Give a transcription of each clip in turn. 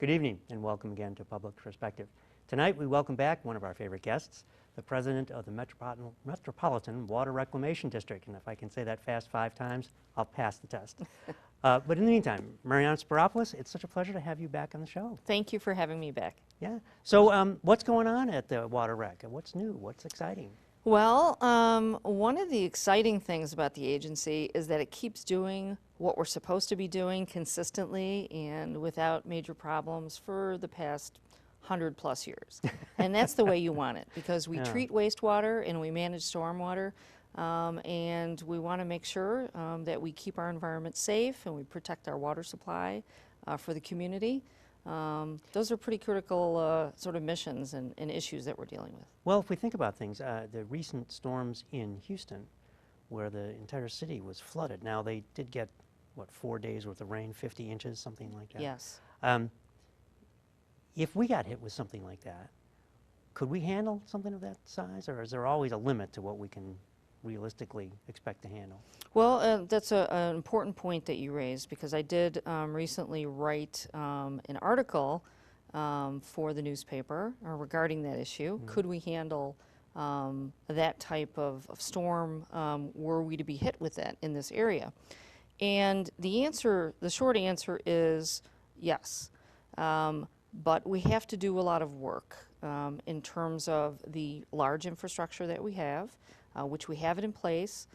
Good evening and welcome again to Public Perspective. Tonight we welcome back one of our favorite guests, the president of the Metropolitan Water Reclamation District. And if I can say that fast 5 times, I'll pass the test. But in the meantime, Mariyana Spyropoulos, it's such a pleasure to have you back on the show. Thank you for having me back. Yeah. So what's going on at the Water Rec? What's new? What's exciting? Well, one of the exciting things about the agency is that it keeps doing what we're supposed to be doing consistently and without major problems for the past 100+ years. And that's the way you want it, because we treat wastewater and we manage stormwater, and we want to make sure that we keep our environment safe and we protect our water supply for the community. Those are pretty critical sort of missions and issues that we're dealing with. Well, if we think about things, the recent storms in Houston, where the entire city was flooded. Now, they did get, what, 4 days worth of rain, 50 inches, something like that? Yes. If we got hit with something like that, could we handle something of that size, or is there always a limit to what we can realistically expect to handle? Well, that's an important point that you raised, because I did recently write an article for the newspaper regarding that issue. Mm-hmm. Could we handle that type of storm were we to be hit with that in this area? And the short answer is yes. But we have to do a lot of work in terms of the large infrastructure that we have, which we have it in place.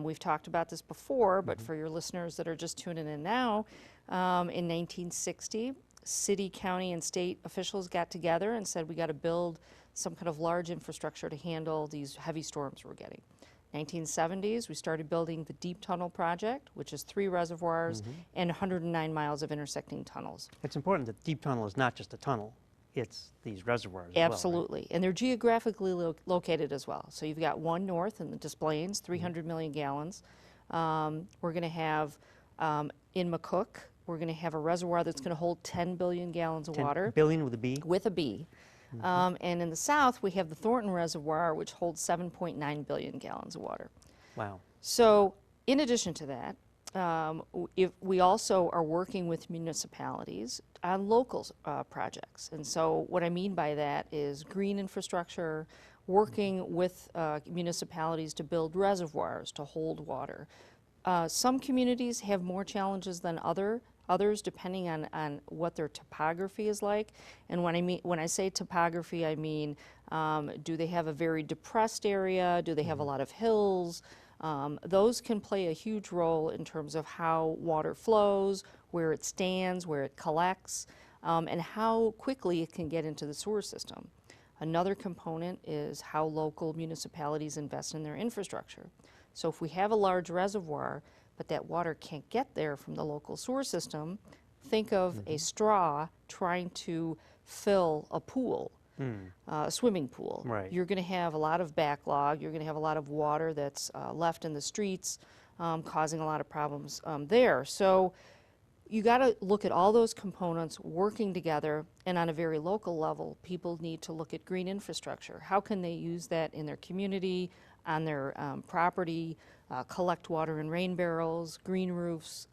We've talked about this before, but for your listeners that are just tuning in now, in 1960, city, county, and state officials got together and said we got to build some kind of large infrastructure to handle these heavy storms we're getting. 1970s, we started building the Deep Tunnel Project, which is 3 reservoirs and 109 miles of intersecting tunnels. It's important that Deep Tunnel is not just a tunnel, it's these reservoirs Absolutely. as well, right? And they're geographically located as well. So you've got one north in the Des Plaines, 300 million gallons. We're going to have, in McCook, we're going to have a reservoir that's going to hold 10 billion gallons of 10 water. billion with a B? With a B. And in the south, we have the Thornton Reservoir, which holds 7.9 billion gallons of water. Wow. So in addition to that, we also are working with municipalities on local projects. And so what I mean by that is green infrastructure, working with municipalities to build reservoirs to hold water. Some communities have more challenges than others, depending on what their topography is like. And when I say topography, I mean, do they have a very depressed area? Do they have a lot of hills? Those can play a huge role in terms of how water flows, where it stands, where it collects, and how quickly it can get into the sewer system. Another component is how local municipalities invest in their infrastructure. So if we have a large reservoir, but that water can't get there from the local sewer system, think of a straw trying to fill a pool, a swimming pool. Right. You're going to have a lot of backlog. You're going to have a lot of water that's left in the streets, causing a lot of problems there. So you got to look at all those components working together, and on a very local level, people need to look at green infrastructure. How can they use that in their community, on their property, collect water in rain barrels, green roofs,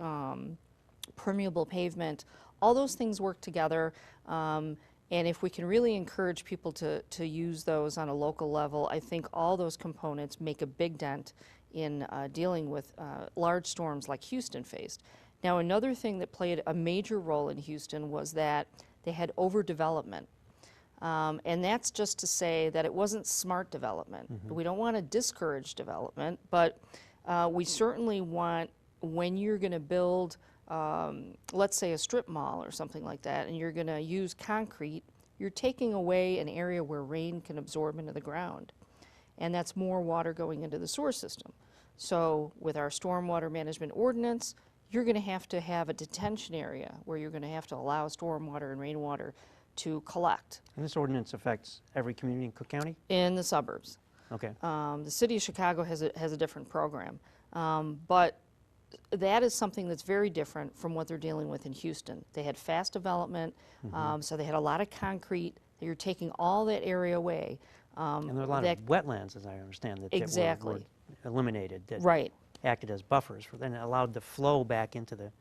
permeable pavement? All those things work together, and if we can really encourage people to use those on a local level, I think all those components make a big dent in dealing with large storms like Houston faced. Now, another thing that played a major role in Houston was that they had overdevelopment. And that's just to say that it wasn't smart development. We don't want to discourage development, but we certainly want, when you're going to build, let's say a strip mall or something like that, and you're going to use concrete, you're taking away an area where rain can absorb into the ground. And that's more water going into the sewer system. So with our stormwater management ordinance, you're going to have a detention area where you're going to have to allow stormwater and rainwater to collect. And this ordinance affects every community in Cook County? In the suburbs. Okay. The city of Chicago has a different program. But that is something that's very different from what they're dealing with in Houston. They had fast development, so they had a lot of concrete. You're taking all that area away. And there are a lot of wetlands, as I understand, that were eliminated, that acted as buffers, then allowed the flow back into the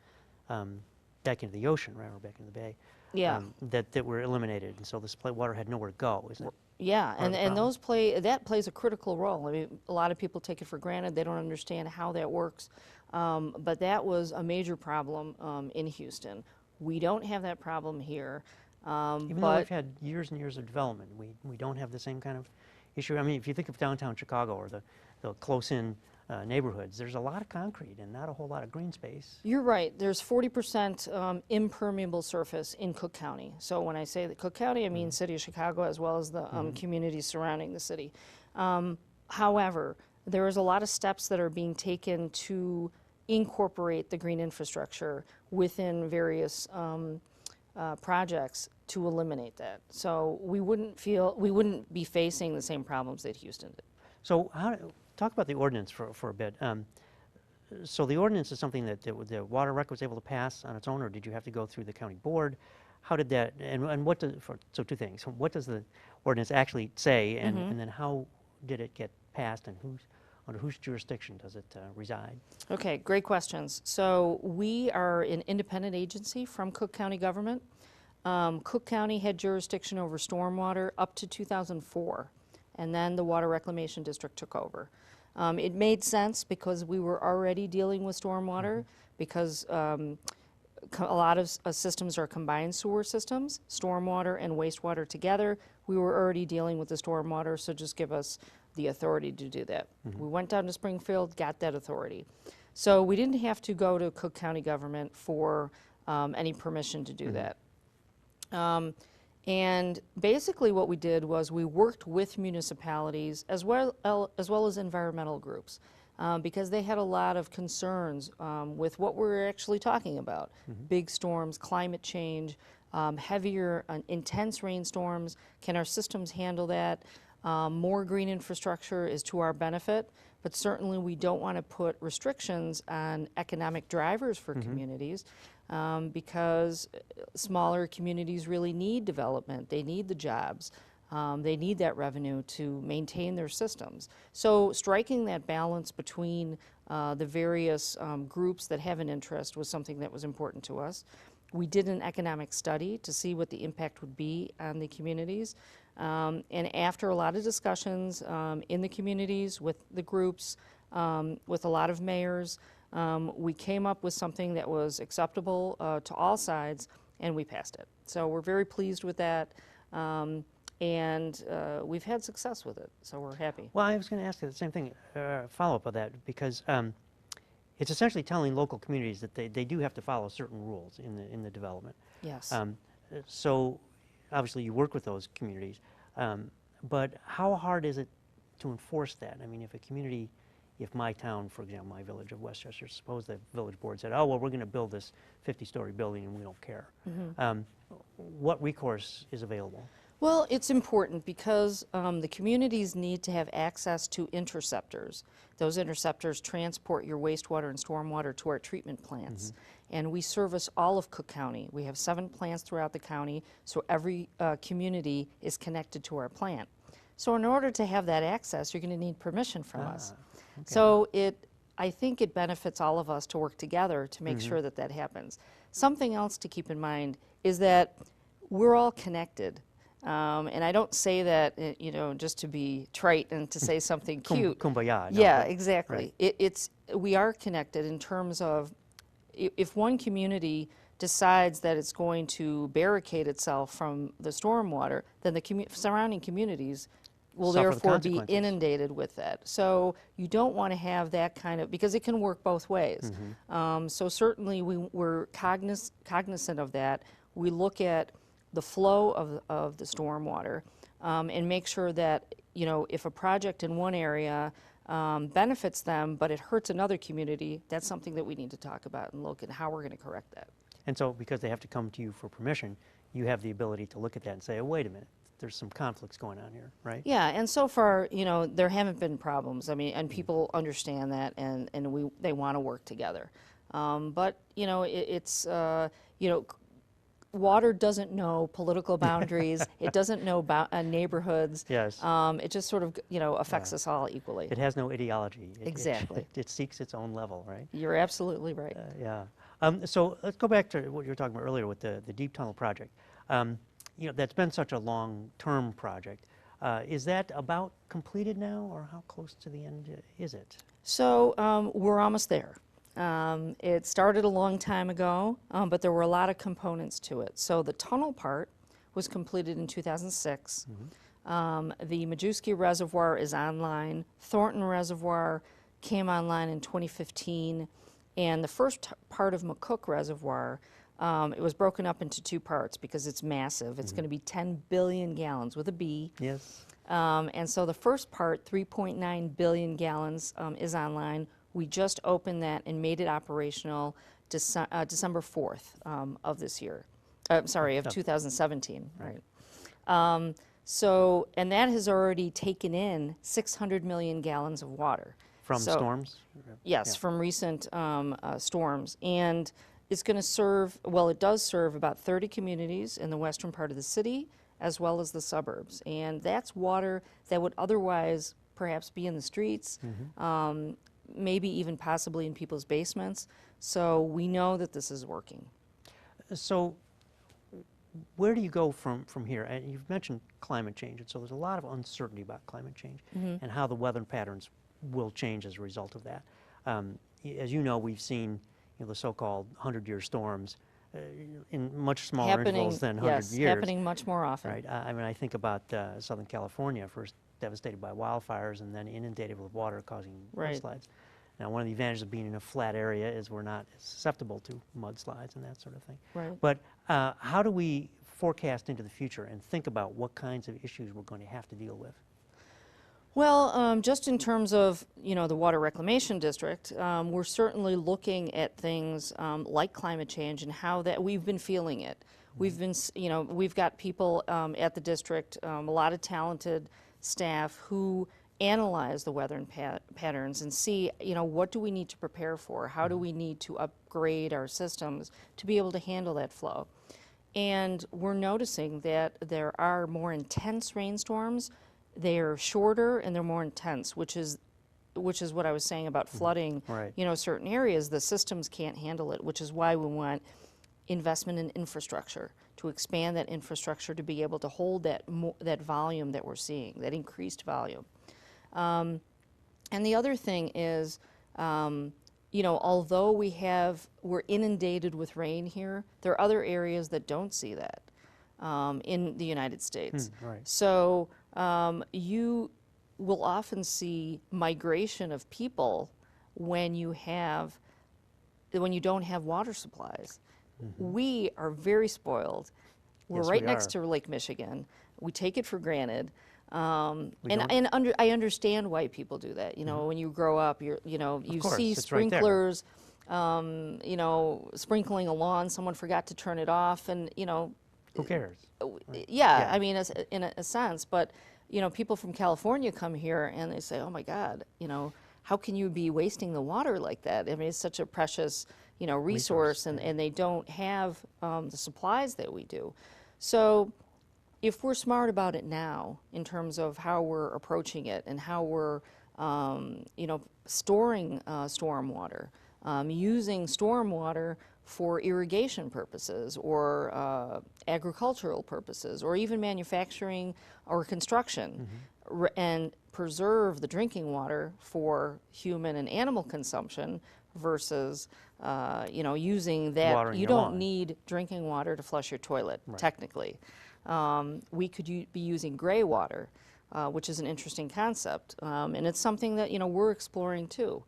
ocean, right, or back into the bay. Yeah. that were eliminated, and so the supply water had nowhere to go, isn't it? Yeah, Part of the and problem? that plays a critical role. I mean, a lot of people take it for granted. They don't understand how that works. But that was a major problem in Houston. We don't have that problem here. Even though But we've had years and years of development, we don't have the same kind of issue. I mean, if you think of downtown Chicago or the close-in neighborhoods, there's a lot of concrete and not a whole lot of green space. you're right. There's 40% impermeable surface in Cook County. So when I say the Cook County, I mean city of Chicago as well as the communities surrounding the city. However, there is a lot of steps that are being taken to incorporate the green infrastructure within various projects to eliminate that. So we wouldn't be facing the same problems that Houston did. So talk about the ordinance for a bit. So the ordinance is something that the Water Rec was able to pass on its own, or did you have to go through the county board? How did that, and what does, so two things. What does the ordinance actually say, and then how did it get passed, and under whose jurisdiction does it reside? Okay, great questions. So we are an independent agency from Cook County government. Cook County had jurisdiction over stormwater up to 2004, and then the Water Reclamation District took over. It made sense because we were already dealing with stormwater, because a lot of systems are combined sewer systems, stormwater and wastewater together. We were already dealing with the stormwater, so just give us the authority to do that. We went down to Springfield, got that authority. So we didn't have to go to Cook County government for any permission to do that. And basically what we did was we worked with municipalities as well as environmental groups, because they had a lot of concerns with what we're actually talking about. Big storms, climate change, heavier, intense rainstorms. Can our systems handle that? More green infrastructure is to our benefit, but certainly we don't want to put restrictions on economic drivers for communities, because smaller communities really need development. They need the jobs. They need that revenue to maintain their systems. So striking that balance between the various groups that have an interest was something that was important to us. We did an economic study to see what the impact would be on the communities. And after a lot of discussions in the communities, with the groups, with a lot of mayors, we came up with something that was acceptable to all sides, and we passed it. So we're very pleased with that, and we've had success with it, so we're happy. Well, I was going to ask you the same thing, follow-up of that, because it's essentially telling local communities that they do have to follow certain rules in the development. Yes. So obviously you work with those communities, but how hard is it to enforce that? I mean, if my town, for example, my village of Westchester, suppose the village board said, oh, well, we're going to build this 50-story building and we don't care. What recourse is available? Well, it's important because the communities need to have access to interceptors. Those interceptors transport your wastewater and stormwater to our treatment plants. And we service all of Cook County. We have 7 plants throughout the county, so every community is connected to our plant. So in order to have that access, you're going to need permission from us. Okay. So I think it benefits all of us to work together to make sure that that happens. Something else to keep in mind is that we're all connected. And I don't say that, just to be trite and to say something cute. Kumbaya. No, Yeah, but- exactly. right. We are connected in terms of if one community decides that it's going to barricade itself from the stormwater, then the surrounding communities will Suffer the therefore be consequences. inundated with that. So you don't want to have that kind of, because it can work both ways. So certainly we're cognizant of that. We look at the flow of the stormwater and make sure that, if a project in one area benefits them, but it hurts another community, that's something that we need to talk about and look at how we're going to correct that. And so because they have to come to you for permission, you have the ability to look at that and say, oh, wait a minute, there's some conflicts going on here, right? Yeah, and so far, there haven't been problems. I mean, and people understand that, and they want to work together. But, water doesn't know political boundaries. It doesn't know neighborhoods. Yes. It just sort of, affects us all equally. It has no ideology. Exactly. It seeks its own level, right? You're absolutely right. Yeah. So let's go back to what you were talking about earlier with the deep tunnel project. That's been such a long-term project. Is that about completed now, or how close to the end is it? So we're almost there. It started a long time ago, but there were a lot of components to it. So the tunnel part was completed in 2006. The Majewski Reservoir is online. Thornton Reservoir came online in 2015. And the first part of McCook Reservoir, it was broken up into two parts because it's massive. It's going to be 10 billion gallons with a B. Yes. And so the first part, 3.9 billion gallons, is online. We just opened that and made it operational December 4th of this year. Sorry, of 2017, right. So, and that has already taken in 600 million gallons of water. From storms? Yes, Yeah. from recent storms. And it's going to serve, well, it does serve about 30 communities in the western part of the city, as well as the suburbs. And that's water that would otherwise perhaps be in the streets, maybe even possibly in people's basements. So we know that this is working. So where do you go from here? And you've mentioned climate change, and so there's a lot of uncertainty about climate change and how the weather patterns will change as a result of that. As you know, we've seen the so-called 100-year storms in much smaller intervals than 100 yes, years. happening much more often. Right. I mean, I think about Southern California, first devastated by wildfires and then inundated with water causing mudslides. Now, one of the advantages of being in a flat area is we're not as susceptible to mudslides and that sort of thing. Right. But how do we forecast into the future and think about what kinds of issues we're going to have to deal with? Well, just in terms of, the Water Reclamation District, we're certainly looking at things like climate change and how that we've been feeling it. We've been, we've got people at the district, a lot of talented staff who analyze the weather and patterns and see, what do we need to prepare for? How do we need to upgrade our systems to be able to handle that flow? And we're noticing that there are more intense rainstorms. They're shorter and they're more intense, which is what I was saying about flooding. Right. Certain areas, the systems can't handle it, which is why we want investment in infrastructure, to expand that infrastructure to be able to hold that volume that we're seeing, that increased volume. And the other thing is, although we're inundated with rain here, there are other areas that don't see that in the United States. Right. So you will often see migration of people when you don't have water supplies. We are very spoiled. We're Yes, right we next are. to Lake Michigan. We take it for granted. I understand why people do that. When you grow up, you course, see it's right there. sprinklers, sprinkling a lawn. Someone forgot to turn it off, and Who cares? yeah. I mean, in a sense, but people from California come here and they say, "Oh my God, how can you be wasting the water like that? I mean, it's such a precious, resource, and they don't have the supplies that we do." So, if we're smart about it now, in terms of how we're approaching it and how we're, storing stormwater, using stormwater for irrigation purposes or agricultural purposes or even manufacturing or construction, and preserve the drinking water for human and animal consumption versus using that. Watering You your don't lawn. need drinking water to flush your toilet, technically. We could be using gray water, which is an interesting concept, and it's something that we're exploring too.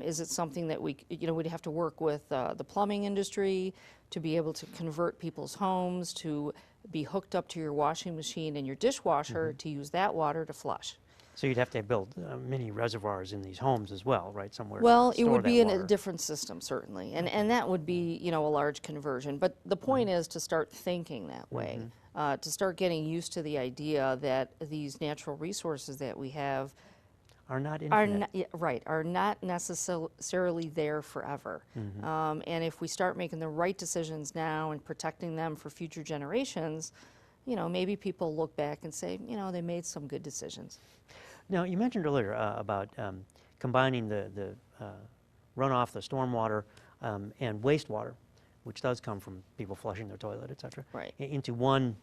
Is it something that we'd have to work with the plumbing industry to be able to convert people's homes to be hooked up to your washing machine and your dishwasher to use that water to flush? So you'd have to build mini reservoirs in these homes as well, right? Somewhere. Well, to it store would that be in a water. different system, certainly, and that would be a large conversion. But the point is to start thinking that way, to start getting used to the idea that these natural resources that we have Are not are infinite. are not necessarily there forever. And if we start making the right decisions now and protecting them for future generations, maybe people look back and say, they made some good decisions. Now, you mentioned earlier about combining the runoff, the stormwater, and wastewater which does come from people flushing their toilet, et cetera, Right. into one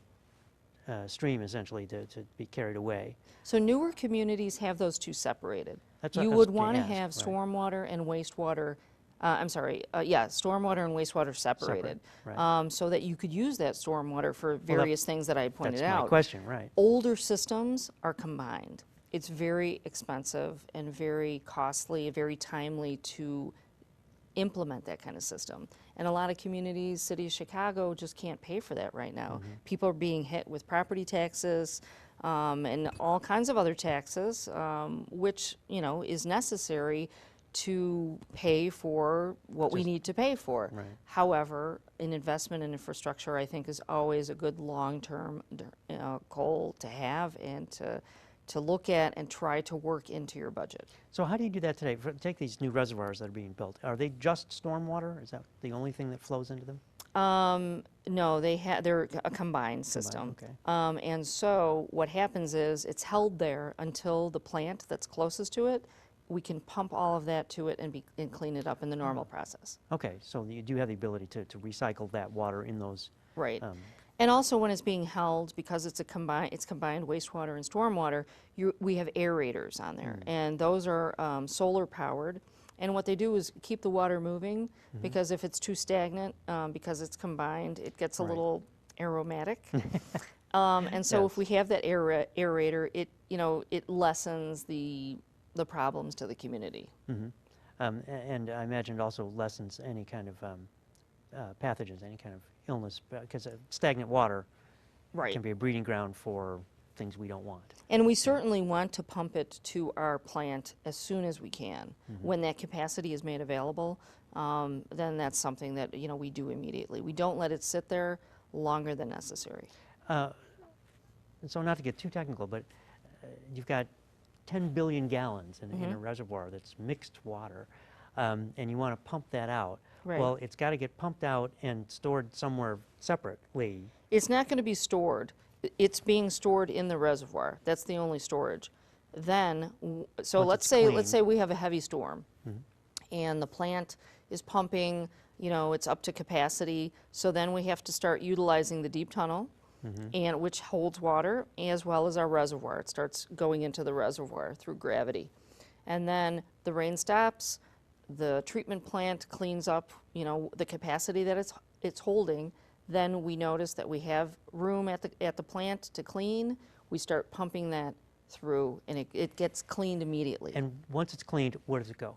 stream essentially to be carried away. So newer communities have those two separated. That's what You I was would gonna want to ask, have right. stormwater and wastewater, stormwater and wastewater separated. right. So that you could use that stormwater for various things that I had pointed That's out. my question, right. Older systems are combined. It's very expensive and very costly, very timely to implement that kind of system. And a lot of communities, city of Chicago, just can't pay for that right now. People are being hit with property taxes and all kinds of other taxes, which, you know, is necessary to pay for what we need to pay for. Right. However, an investment in infrastructure, I think, is always a good long-term goal to have and to look at and try to work into your budget. So how do you do that today? Take these new reservoirs that are being built. Are they just stormwater? Is that the only thing that flows into them? No, they're a combined system. okay. And so what happens is it's held there until the plant that's closest to it, we can pump all of that to it and clean it up in the normal process. Okay, so you do have the ability to recycle that water in those. Right. And also when it's being held, because it's combined wastewater and stormwater, we have aerators on there. And those are solar powered. And what they do is keep the water moving, because if it's too stagnant, because it's combined, it gets a Right. little aromatic. And so if we have that aerator, it lessens the problems to the community. And I imagine it also lessens any kind of pathogens, any kind of illness, because stagnant water Right. can be a breeding ground for things we don't want. And we certainly want to pump it to our plant as soon as we can. When that capacity is made available, then that's something that, you know, we do immediately. We don't let it sit there longer than necessary. And so not to get too technical, but you've got 10 billion gallons in a reservoir that's mixed water, and you want to pump that out. Right. Well, it's got to get pumped out and stored somewhere separately. It's not going to be stored. It's being stored in the reservoir. That's the only storage. Then, so Once let's it's say clean. we have a heavy storm, and the plant is pumping. You know, it's up to capacity. So then we have to start utilizing the deep tunnel, and which holds water as well as our reservoir. It starts going into the reservoir through gravity, and then the rain stops. The treatment plant cleans up, you know, the capacity that it's holding. Then we notice that we have room at the plant to clean. We start pumping that through, and it gets cleaned immediately. And once it's cleaned, where does it go?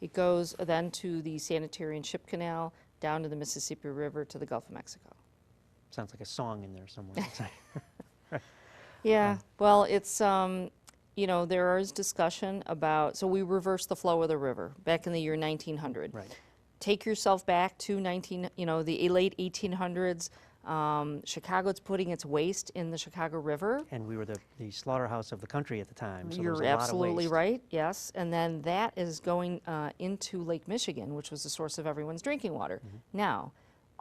It goes then to the sanitary and ship canal, down to the Mississippi River, to the Gulf of Mexico. Sounds like a song in there somewhere. Yeah, well, it's, you know, there is discussion about, so we reversed the flow of the river back in the year 1900. Right. Take yourself back to the late 1800s. Chicago's putting its waste in the Chicago River. And we were the slaughterhouse of the country at the time, so there You're was a lot of absolutely waste. right, yes. And then that is going into Lake Michigan, which was the source of everyone's drinking water. Now,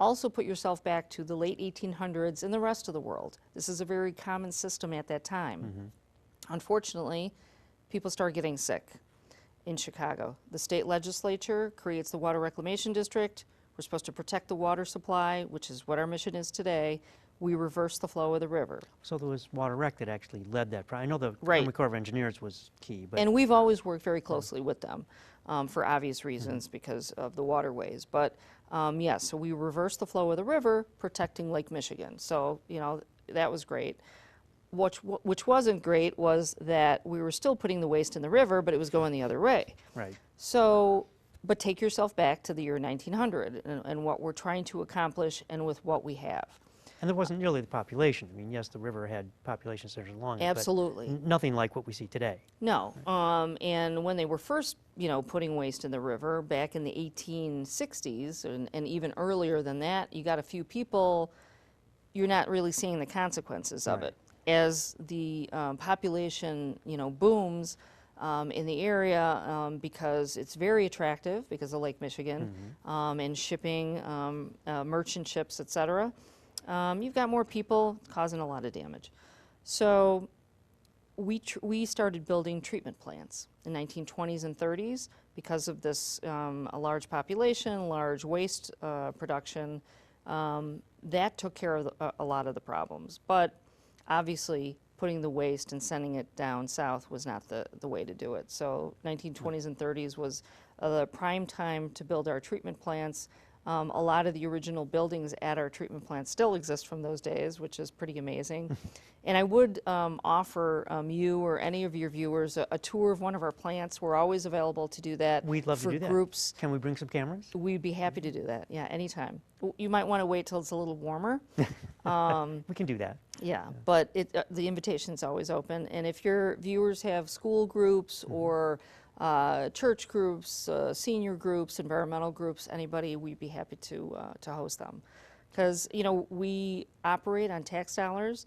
also put yourself back to the late 1800s and the rest of the world. This is a very common system at that time. Unfortunately, people start getting sick in Chicago. The state legislature creates the Water Reclamation District. We're supposed to protect the water supply, which is what our mission is today. We reverse the flow of the river. So there was Water Rec that actually led that. I know the Right. Army Corps of Engineers was key, but And we've always worked very closely with them for obvious reasons because of the waterways. But yes, so we reversed the flow of the river, protecting Lake Michigan. So, you know, that was great. Which wasn't great was that we were still putting the waste in the river, but it was going the other way. right. So, but take yourself back to the year 1900 and what we're trying to accomplish and with what we have. And there wasn't nearly the population. I mean, yes, the river had population centers along it, Absolutely. but nothing like what we see today. No, and when they were first, you know, putting waste in the river back in the 1860s and even earlier than that, you got a few people, you're not really seeing the consequences of Right. it. As the population, you know, booms in the area because it's very attractive because of Lake Michigan and shipping, merchant ships, et cetera. You've got more people causing a lot of damage. So we started building treatment plants in 1920s and 30s because of this a large population, large waste production, that took care of a lot of the problems. But obviously, putting the waste and sending it down south was not the way to do it. So 1920s and 30s was the prime time to build our treatment plants. A lot of the original buildings at our treatment plants still exist from those days, which is pretty amazing. And I would offer you or any of your viewers a tour of one of our plants. We're always available to do that. We'd love to do that. Groups. Can we bring some cameras? We'd be happy to do that, yeah, anytime. You might want to wait till it's a little warmer. We can do that. Yeah, but the invitation's always open. And if your viewers have school groups or church groups, senior groups, environmental groups, anybody, we'd be happy to host them. Because, you know, we operate on tax dollars.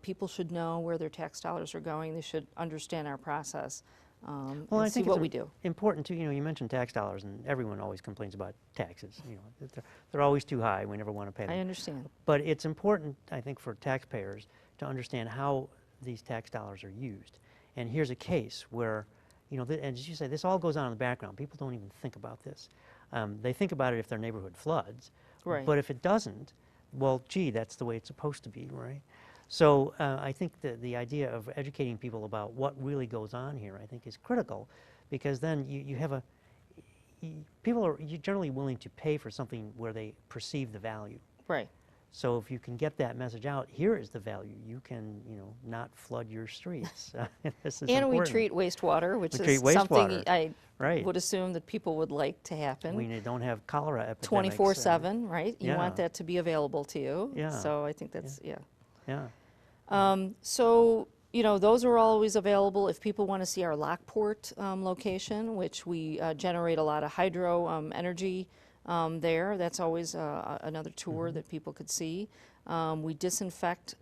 People should know where their tax dollars are going. They should understand our process Well, and I see think what it's we do. important too. You know, you mentioned tax dollars, and everyone always complains about taxes. You know, they're always too high. We never want to pay them. I understand. But it's important, I think, for taxpayers to understand how these tax dollars are used. And here's a case where, you know, and as you say, this all goes on in the background. People don't even think about this. They think about it if their neighborhood floods. Right. But if it doesn't, well, gee, that's the way it's supposed to be, right? So I think the idea of educating people about what really goes on here, I think, is critical, because then you have people are generally willing to pay for something where they perceive the value. Right. So if you can get that message out, here is the value. You can, you know, not flood your streets. This is And important. we treat wastewater, which We is treat something wastewater. I Right. would assume that people would like to happen. We don't have cholera epidemics. 24/7, right? You want yeah. that to be available to you. Yeah. So I think that's, yeah. Yeah. So, you know, those are always available if people want to see our Lockport location, which we generate a lot of hydro energy there. That's always another tour that people could see. We disinfect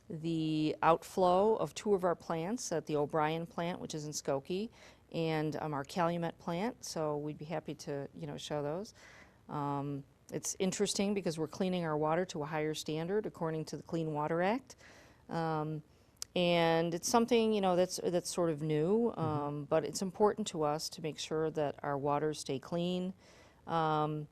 the outflow of two of our plants at the O'Brien plant, which is in Skokie, and our Calumet plant. So we'd be happy to, you know, show those. It's interesting because we're cleaning our water to a higher standard according to the Clean Water Act. And it's something, you know, that's sort of new, but it's important to us to make sure that our waters stay clean. And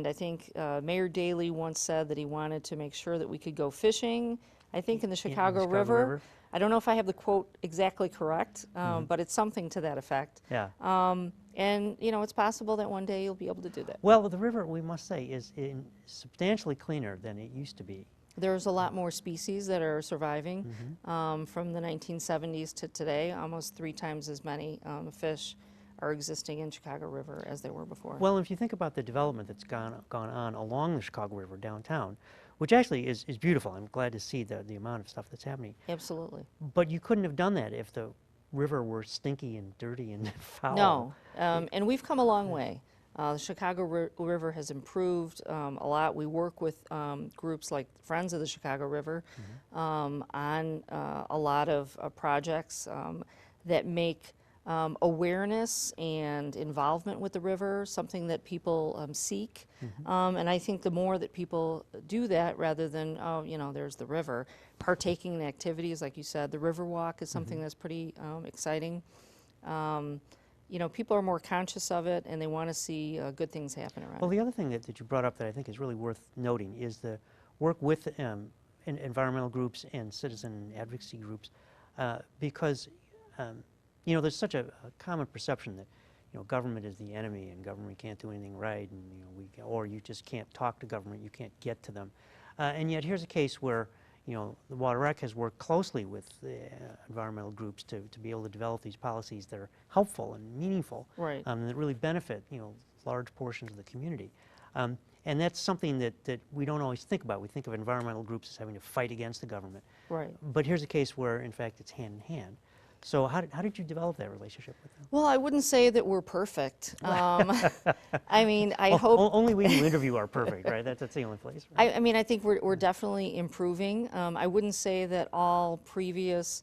I think Mayor Daley once said that he wanted to make sure that we could go fishing, I think in the Chicago River. I don't know if I have the quote exactly correct, but it's something to that effect. Yeah. And, you know, it's possible that one day you'll be able to do that. Well, the river, we must say, is substantially cleaner than it used to be. There's a lot more species that are surviving from the 1970s to today. Almost 3 times as many fish are existing in Chicago River as there were before. Well, if you think about the development that's gone on along the Chicago River downtown, which actually is beautiful. I'm glad to see the amount of stuff that's happening. Absolutely. But you couldn't have done that if the river were stinky and dirty and foul. No, and we've come a long way. The Chicago River has improved a lot. We work with groups like Friends of the Chicago River on a lot of projects that make awareness and involvement with the river something that people seek. And I think the more that people do that, rather than, oh, you know, there's the river, partaking in activities, like you said, the River Walk is something that's pretty exciting. You know, people are more conscious of it, and they want to see good things happen around Well, it. the other thing that you brought up that I think is really worth noting is the work with environmental groups and citizen advocacy groups, because you know, there's such a common perception that, you know, government is the enemy and government can't do anything right, and, you know, or you just can't talk to government, you can't get to them. And yet here's a case where, you know, the Water Rec has worked closely with environmental groups to be able to develop these policies that are helpful and meaningful, Right. And that really benefit, you know, large portions of the community. And that's something that we don't always think about. We think of environmental groups as having to fight against the government. Right. But here's a case where, in fact, it's hand in hand. So how did you develop that relationship with them? Well, I wouldn't say that we're perfect. I mean, I hope... Only we who interview are perfect, right? That's the only place. Right? I mean, I think we're definitely improving. I wouldn't say that all previous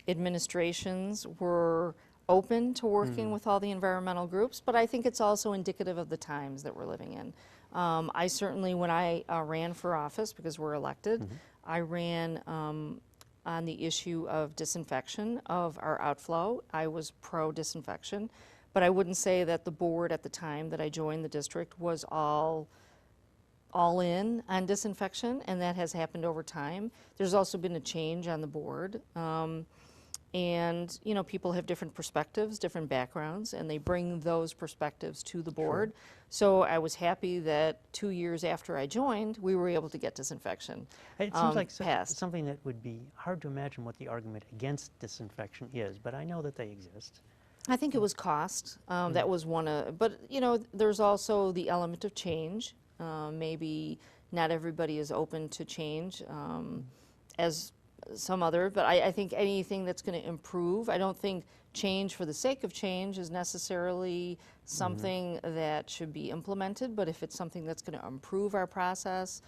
administrations were open to working with all the environmental groups, but I think it's also indicative of the times that we're living in. I certainly, when I ran for office, because we're elected, I ran on the issue of disinfection of our outflow. I was pro-disinfection, but I wouldn't say that the board at the time that I joined the district was all in on disinfection, and that has happened over time. There's also been a change on the board. And, you know, people have different perspectives, different backgrounds, and they bring those perspectives to the board. Sure. So I was happy that 2 years after I joined, we were able to get disinfection It seems like passed. something that would be hard to imagine what the argument against disinfection is, but I know that they exist. I think it was cost. That was one of, but, you know, there's also the element of change. Maybe not everybody is open to change as some other, but I think anything that's going to improve, I don't think change for the sake of change is necessarily something that should be implemented, but if it's something that's going to improve our process,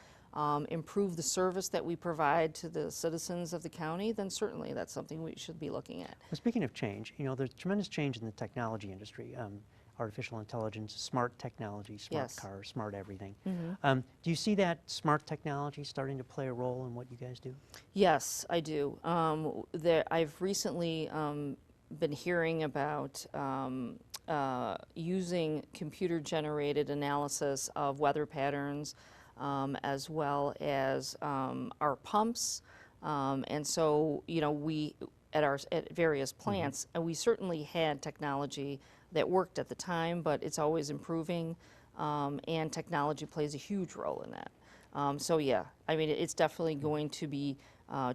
improve the service that we provide to the citizens of the county, then certainly that's something we should be looking at. Well, speaking of change, you know, there's tremendous change in the technology industry. Artificial intelligence, smart technology, smart Yes. cars, smart everything. Do you see that smart technology starting to play a role in what you guys do? Yes, I do. I've recently been hearing about using computer-generated analysis of weather patterns as well as our pumps. And so, you know, we, at various plants, and we certainly had technology that worked at the time, but it's always improving, and technology plays a huge role in that. So yeah, I mean, it's definitely going to be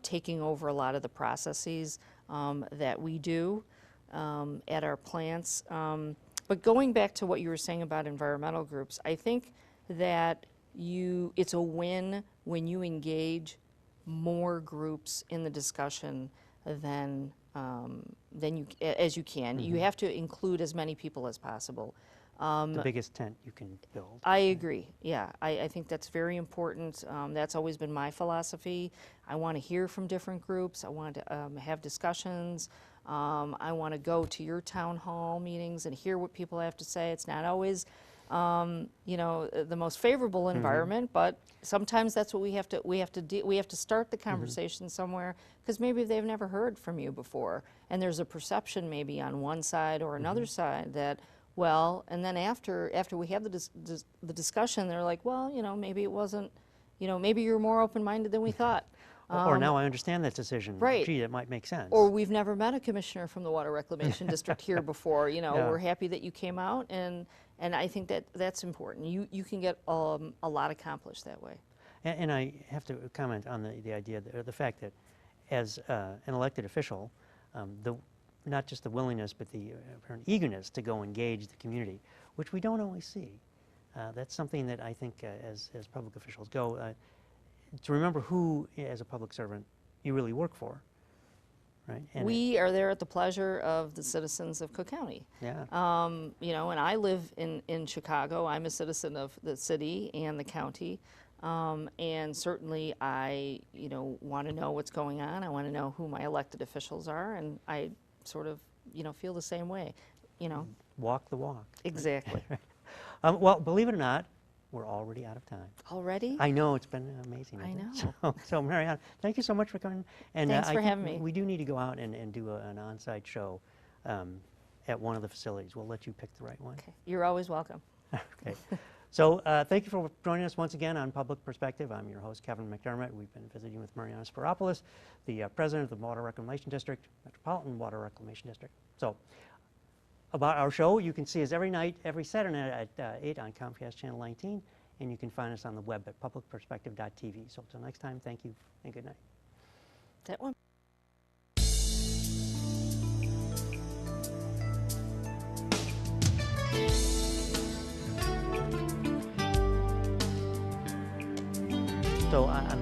taking over a lot of the processes that we do at our plants. But going back to what you were saying about environmental groups, I think that it's a win when you engage more groups in the discussion than you can. You have to include as many people as possible. The biggest tent you can build. I agree. Yeah, I think that's very important. That's always been my philosophy. I want to hear from different groups. I want to have discussions. I want to go to your town hall meetings and hear what people have to say. It's not always, you know, the most favorable environment, but sometimes that's what we have to start the conversation somewhere, because maybe they've never heard from you before, and there's a perception maybe on one side or another side that, well, and then after we have the discussion, they're like, well, you know, maybe it wasn't, you know, maybe you're more open-minded than we thought. Or now I understand that decision. Right. Gee, that might make sense. Or we've never met a commissioner from the Water Reclamation District here before. You know, Yeah. we're happy that you came out, and I think that that's important. You can get a lot accomplished that way. And I have to comment on the idea, the fact that as an elected official, not just the willingness, but the apparent eagerness to go engage the community, which we don't always see. That's something that I think as public officials go, to remember who, as a public servant, you really work for, right? And We are there at the pleasure of the citizens of Cook County. yeah. You know, and I live in Chicago. I'm a citizen of the city and the county. And certainly I, you know, want to know what's going on. I want to know who my elected officials are, and I sort of, you know, feel the same way, you know. Walk the walk. Exactly. Well, believe it or not, we're already out of time. Already? I know, it's been amazing. I isn't it? know. So Mariyana, thank you so much for coming. And Thanks I for think having me. We do need to go out and do an on-site show at one of the facilities. We'll let you pick the right one. Okay. You're always welcome. Okay. So thank you for joining us once again on Public Perspective. I'm your host, Kevin McDermott. We've been visiting with Mariyana Spyropoulos, the president of the Water Reclamation District, Metropolitan Water Reclamation District. So about our show, you can see us every night, every Saturday night at 8 on Comcast Channel 19, and you can find us on the web at publicperspective.tv. So until next time, thank you and good night. That one. So on